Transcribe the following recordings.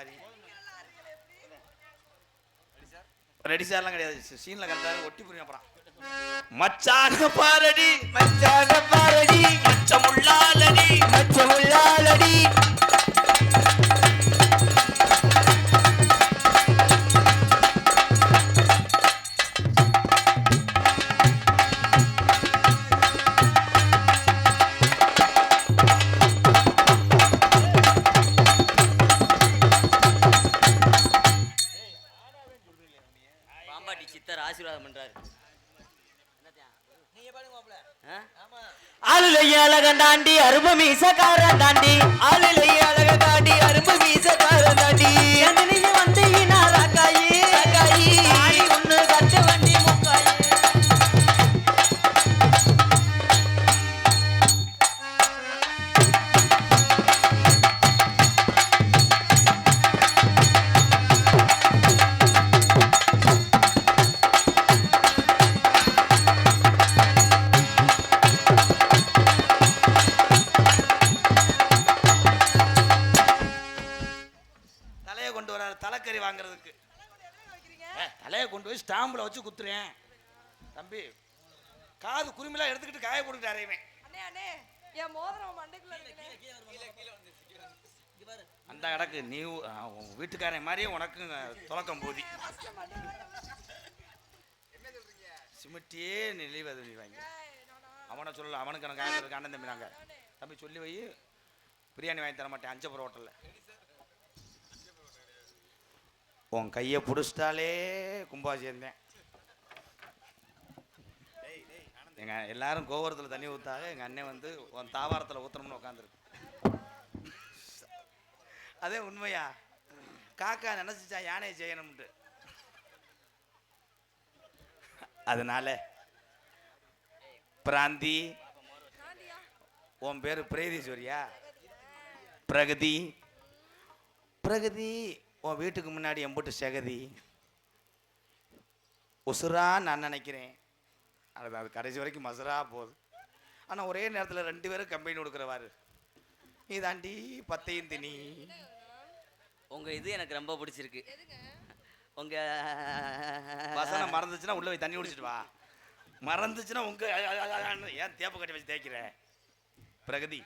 மாதிரி. ரெடி சார்லாம் கிடையாது, சீன்ல கரெக்டாக ஒட்டி புரியும். அப்புறம் மச்சான பாரடி மச்சான பாரடி மச்சமுள்ளாலடி மச்சமுள்ளாலடி பாம்பாட்டி சித்தர் ஆசீர்வாதம் பண்றாரு. ஆளுலைய அழகன் தாண்டி அரும்பு மீசக்காரன் தாண்டி ஆளுலைய அழகன் தாண்டி அரும்பு மீசக்காரன் தாண்டி நீங்க வந்தீங்கன்னா ராக்காயி ராக்காயி ஆளி ஒண்ணு கட்டு வண்டி முக்காயி. தலைக்கறி வாங்குறதுக்கு தலையை கொண்டு போய் ஸ்டாம்பில் வச்சு குத்துறேன் தம்பி. காது குருமிலாம் எடுத்துக்கிட்டு காய போட்டுக்கிட்டு அறையுவேன். அந்த இடக்கு நீ வீட்டுக்காரன் மாதிரியே உனக்கு துலக்கம் போதி சிமிட்டியே நீ லீவ் அது வாங்கி அவனை சொல்லல. அவனுக்கு எனக்கு காய்ச்சலுக்கு அண்ணன் தம்பி நாங்கள் தம்பி சொல்லி வை, பிரியாணி வாங்கி தர மாட்டேன் அஞ்சப்பூர் ஹோட்டலில். உன் கையை பிடிச்சிட்டாலே கும்பாசி இருந்தேன். எங்கள் எல்லாரும் கோபுரத்தில் தண்ணி ஊற்றாக எங்கள் அண்ணன் வந்து உன் தாவாரத்தில் ஊற்றணும்னு உட்காந்துருக்கு. அதே உண்மையா? காக்கா நினச்சிச்சா யானையை செய்யணும்ட்டு. அதனால பிராந்தி, உன் பேர் பிரகதீஸ்வரியா? பிரகதி பிரகதி உன் வீட்டுக்கு முன்னாடி எம்புட்டு செகதி உசுரா நான் நினைக்கிறேன். அது கடைசி வரைக்கும் மசுரா போகுது. ஆனால் ஒரே நேரத்தில் 2 பேரும் கம்பெனி கொடுக்குறவாரு. நீ தாண்டி பத்தையும் தினி. உங்கள் இது எனக்கு ரொம்ப பிடிச்சிருக்கு. உங்கள் வசனம் மறந்துச்சுன்னா உள்ள போய் தண்ணி குடிச்சிட்டு வா. மறந்துச்சுன்னா ஏன் தேப்பு கட்டி வச்சு தேய்க்கிற? பிரகதி,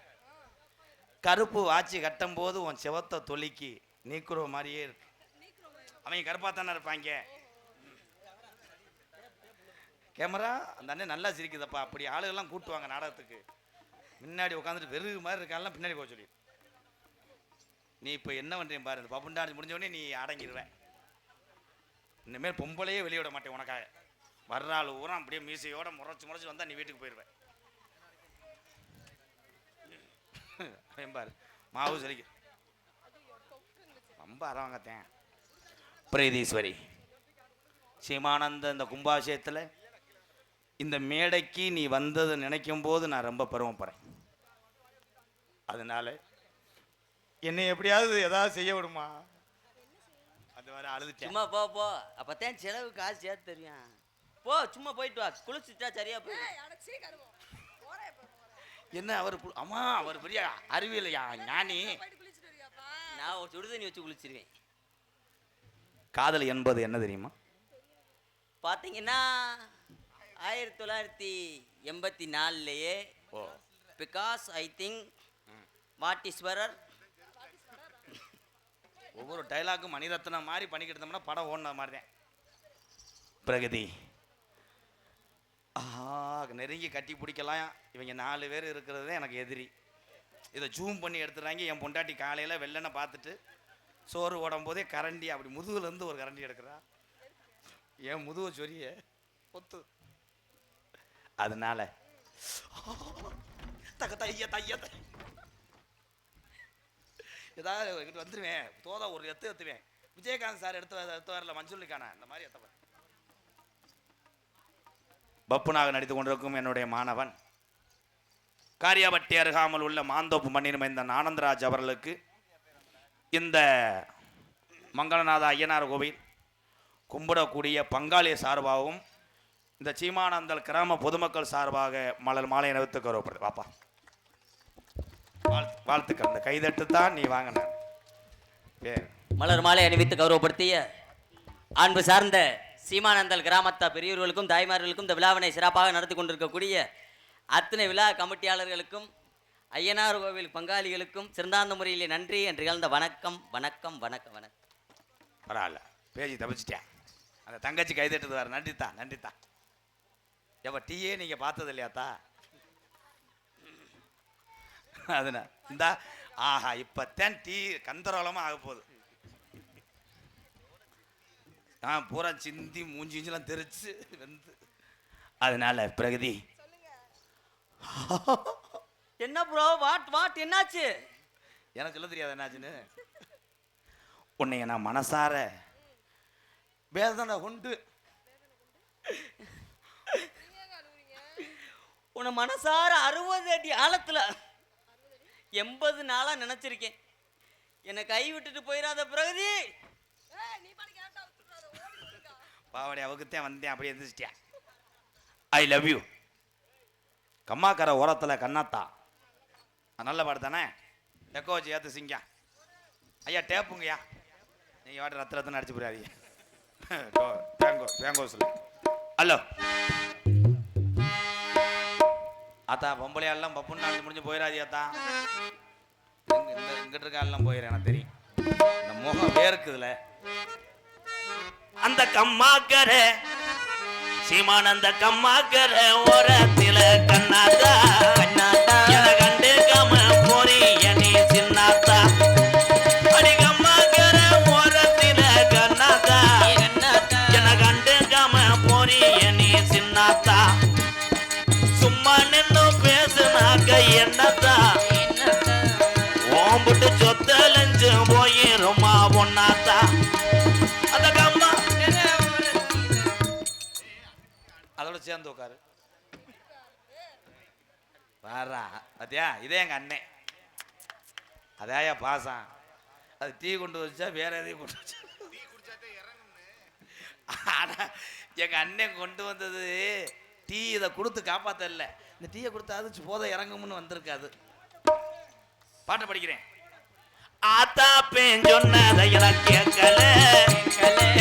கருப்பு வாட்சி கட்டும் போது உன் செவத்த தொலிக்கு நீக்குற மாதிரியே இருக்கு. அவங்க கருப்பா தானே இருப்பாங்க. கேமரா அந்த அண்ணன் நல்லா சிரிக்குதப்பா. அப்படி ஆளுகள்லாம் கூட்டுவாங்க நாடகத்துக்கு. முன்னாடி உட்காந்துட்டு வெறுகு மாதிரி இருக்கான்லாம் பின்னாடி போக சொல்லி. நீ இப்போ என்ன பண்ணுறேன் பாரு. இந்த பப்புண்டாடி முடிஞ்சவொடனே நீ அடங்கிடுவேன். இனிமேல் பொம்பளையே வெளியே விட மாட்டேன் உனக்காக. வர்ற ஆள் ஊரம் அப்படியே மீசையோட முறைச்சு வந்தால் நீ வீட்டுக்கு போயிடுவேன். பாரு மாவு சரிக்க ரொம்ப அரவாங்கத்தேன். பிரகதீஸ்வரி, சீமானந்த இந்த கும்பாபிஷேகத்தில் இந்த மேடைக்கு நீ வந்ததை நினைக்கும் போது நான் ரொம்ப பெருமைப்படுறேன். அதனால என்னை எப்படியாவது ஏதாவது செய்ய விடுமா? அது வர அழுதுட்டேன். சும்மா போ போ, அப்போத்தான் செலவு காசு சேர்த்து தெரியும். போ சும்மா போயிட்டு வா, குளிச்சுட்டா சரியா போயிடும். என்ன அவர் அம்மா அவர் பெரிய அறிவியலையா ஞானி. நான் ஒரு சுடு தண்ணி வச்சு குளிச்சிருவேன். காதல் என்பது என்ன தெரியுமா? பார்த்தீங்கன்னா 1984 பிகாஸ் ஐ திங்க் வாட்டீஸ்வரர் ஒவ்வொரு டைலாக்கும் மணிரத்னம் மாதிரி பண்ணிக்கிட்டு இருந்தோம்னா படம் ஓடின மாதிரி தான். பிரகதி, நெருங்கி கட்டி பிடிக்கலாம். இவங்க 4 பேர் இருக்கிறது தான் எனக்கு எதிரி. இதை ஜூம் பண்ணி எடுத்துறாங்க. என் பொண்டாட்டி காலையில் வெள்ளனை பார்த்துட்டு சோறு ஓடும் போதே கரண்டி அப்படி முதுகுலேருந்து ஒரு கரண்டி எடுக்கிறா. என் முதுகு சொரிய பொத்து. அதனால ஏதாவது எங்கிட்ட வந்துடுவேன். தோதா ஒரு எத்துவேன். விஜயகாந்த் சார் எடுத்து வரல, மஞ்சுளிக்கான இந்த மாதிரி எத்தவன். பப்புனாக நடித்து கொண்டிருக்கும் என்னுடைய மாணவன் காரியாபட்டி அருகாமல் உள்ள மாந்தோப்பு மண்ணின் மைந்தன் ஆனந்தராஜ் அவர்களுக்கு இந்த மங்களநாத ஐயனார் கோவில் கும்பிடக்கூடிய பங்காளி சார்பாகவும் இந்த சீமானந்தல் கிராம பொதுமக்கள் சார்பாக மலர் மாலை அணிவித்து கௌரவப்படுது. பாப்பா வாழ்த்துக்கள். இந்த கைதட்டு தான் நீ வாங்கின பேர். மலர் மாலை அணிவித்து கௌரவப்படுத்திய அன்பு சார்ந்த சீமானந்தல் கிராமத்தா பெரியவர்களுக்கும் தாய்மார்களுக்கும் இந்த விழாவினை சிறப்பாக நடத்தி கொண்டிருக்கக்கூடிய அத்தனை விழா கமிட்டியாளர்களுக்கும் ஐயனார் கோவில் பங்காளிகளுக்கும் சிறந்தாந்த முறையிலே நன்றி என்று கலந்த வணக்கம் வணக்கம் வணக்கம் வணக்கம். பரவாயில்ல, பேஜி தப்பிச்சிட்டேன். அந்த தங்கச்சி கைதட்டுது வேறு. நன்றித்தா நன்றித்தா. எப்போ டீயே நீங்கள் பார்த்தது இல்லையாத்தா? அதுண்ணா இந்தா. ஆஹா, இப்போத்தான் டீ கந்தரோலமாக ஆக போகுது. பூரா சிந்தி மூஞ்சிலாம் தெரிச்சு வந்து. அதனால பிரகதி என்ன ப்ரோ வாட் என்னாச்சு? எனக்கு சொல்ல தெரியாது என்னாச்சுன்னு. உன்னைய நான் மனசார வேதனை கொண்டு உன்னை மனசார 60 அடி ஆழத்துல 80 நாளா நினைச்சிருக்கேன். என்னை கை விட்டுட்டு போயிடாத பிரகதி. பாவடி அவக்குத்தான் வந்தேன், அப்படியே எந்திரிச்சிட்டேன். I love you. கம்மாக்கரை ஓரத்தில் கண்ணாத்தா. நல்ல பாடு தானே? எக்கோ வச்சு ஏற்று சிங்க. ஐயா டேப்புங்கய்யா. நீங்கள் வாட்டு ரத்தம் அடிச்சு போடாதீங்க. பேங்கோ சொல்லு. ஹலோ ஆத்தா, பொம்பளையாலாம் பப்புன்னு நாள் முடிஞ்சு போயிடாதீ ஆத்தா. இங்கிட்ட இருக்க எல்லாம் போயிடுறேன், எனக்கு தெரியும். இந்த முகம் வேர்க்குதுல. அந்த கம்மாக்கர சீமானந்த கம்மாக்கர ஓரத்தில கண்ணாத்தா என கண்டு கம போரி என்னை சின்னாத்தா. அடி கம்மாக்கர ஓரத்தில கண்ணாத்தா என கண்டு கம போரி என்னை சின்னாத்தா. சும்மா நின்னு பேசுனாக்க என்னத்தா ஓம்பிட்டு சொத்தலஞ்சு போயிருமா பொண்ணாத்தா. அந்த கம்மா அதோட சேர்ந்து உட்காரு. பாரா பாத்தியா, இதே எங்க அண்ணன். அதாயா பாசம். அது டீ கொண்டு வச்சா வேற எதையும் கொண்டு வச்சா. ஆனா எங்க அண்ணன் கொண்டு வந்தது டீ. இதை கொடுத்து காப்பாத்தல. இந்த டீயை கொடுத்தாது போதை இறங்கும்னு வந்திருக்காது. பாட்டை படிக்கிறேன். ஆத்தா பேன் சொன்னதையெல்லாம் கேட்கல,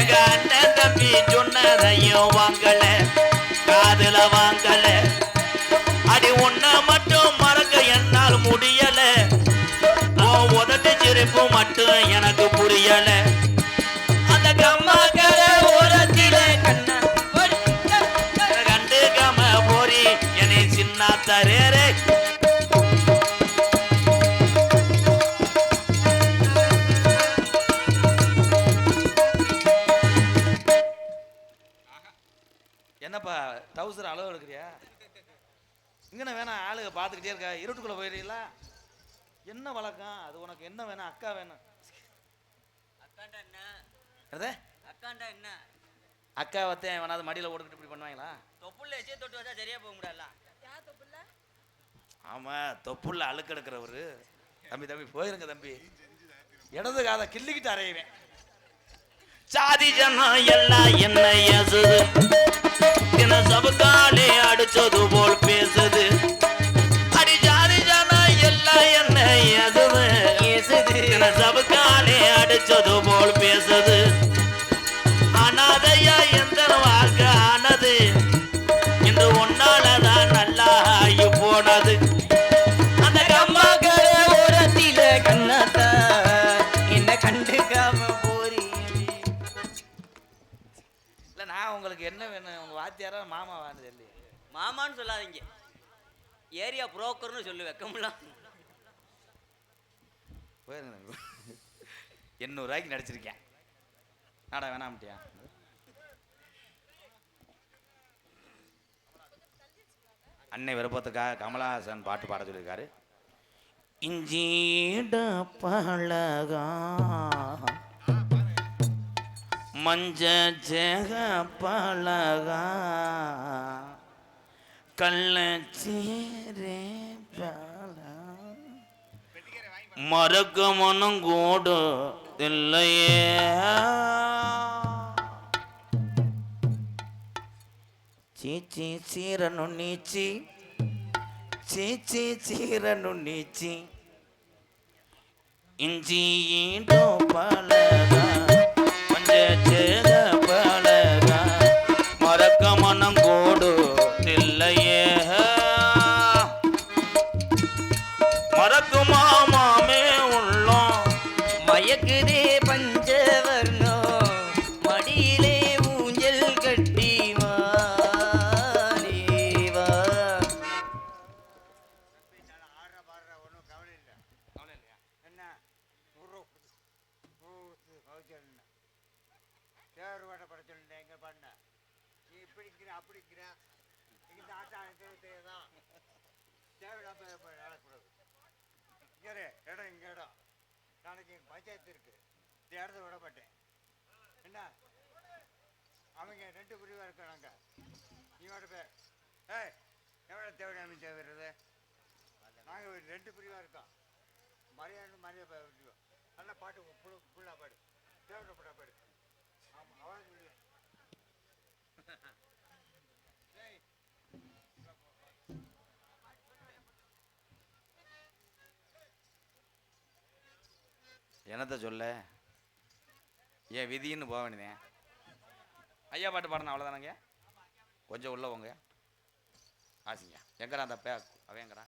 எங்க அண்ணன் தம்பி சொன்னதையும் வாங்கல, காதுல வாங்கல. அடி உன்னை மட்டும் மறக்க என்னால் முடியல. உதட்டு சிரிப்பு மட்டும் எனக்கு புரியல. அந்த கம்மாக்கர ஓரத்தில கண்டு கம போரி என்னை சின்னாத்தரே. என்னப்பா டவுசர் அளவு எடுக்கிறியா? இங்கே வேணாம், ஆளுங்க பார்த்துக்கிட்டே இருக்கா. இருட்டுக்குள்ளே போயிடுறீங்களா? என்ன வழக்கம் அது? உனக்கு என்ன வேணும்? அக்கா வேணும். அக்காண்டா என்ன? அக்கா வத்தேன் வேணாது மடியில் ஓட்டுக்கிட்டு இப்படி பண்ணுவாங்களா? தொப்புள்ள எச்சே தொட்டு வச்சா சரியா போக முடியல. ஆமாம், தொப்புள்ள அழுக்கு எடுக்கிறவரு. தம்பி தம்பி போயிருங்க தம்பி. இடது காதை கிள்ளிக்கிட்டு அறையுவேன். சாதி ஜனம் எல்லாம் என்ன ஏசுது, தின சபக்காலே அடிச்சது போல் பேசுது. அடி ஜாதி ஜனம் எல்லாம் என்ன ஏசுது, தின சபக்காலே அடிச்சது போல் பேசுது. அனாதையா எந்த வாழ்க்கை ஆனது, இன்று ஒன்னாலதான் நல்லா ஆகி போனது. அந்த கம்மாக்கர ஓரத்தில கண்ணாத்தா என்ன கண்டுக்காம போறீ. இல்ல நான் உங்களுக்கு என்ன வேணும்? உங்க வாத்தியாரா மாமா வானது இல்லையே? மாமான்னு சொல்லாதீங்க, ஏரியா புரோக்கர்னு சொல்லு. வெக்கம்லாம் 800 ரூபாய்க்கு நடிச்சிருக்கேன். நாடா வேணாம்ட்டியா? அன்னை விருப்பத்துக்காக கமலஹாசன் பாட்டு பாட சொல்லியிருக்காரு. இஞ்சிட பழகா மஞ்ச ஜெக பழகா கள்ளச்சீரே மறக்க மனம் கூடு இல்லையே. చీచి చీరను నీచి చీచి చీరను నీచి இஞ்சி ஈண்டோ பலகா பஞ்சச்சேத பலகா மறக்க மனம் கோடு இல்லையே மறக்குமா மாமே உள்ளோம் மயக்குதே பஞ்சவர்ணோ மடியிலே ஊஞ்சல் கட்டி வா நீ வா. இடம் இங்க இடம் நாளைக்கு எங்கள் பஞ்சாயத்து இருக்கு இந்த இடத்த விட மாட்டேன் என்ன அவங்க 2 பிரிவாக இருக்காங்க நீங்களோட பேர் ஏய் எவ்வளோ தேவையான தேவைறது நாங்கள் 2 பிரிவாக இருக்கோம் மரியாதை விட்டுருவோம் நல்லா பாட்டு ஃபுல்லாக பாடு தேவைப்பட பாடு ஆமாம் அவ்வளோ முடியும் என்னத்த சொல்ல ஏன் விதின்னு போக வேண்டியதேன் ஐயா பாட்டு பாடணும் அவ்வளோதானங்க கொஞ்சம் உள்ள போங்க ஆசிங்க எங்கடா அந்த அவன் எங்கடா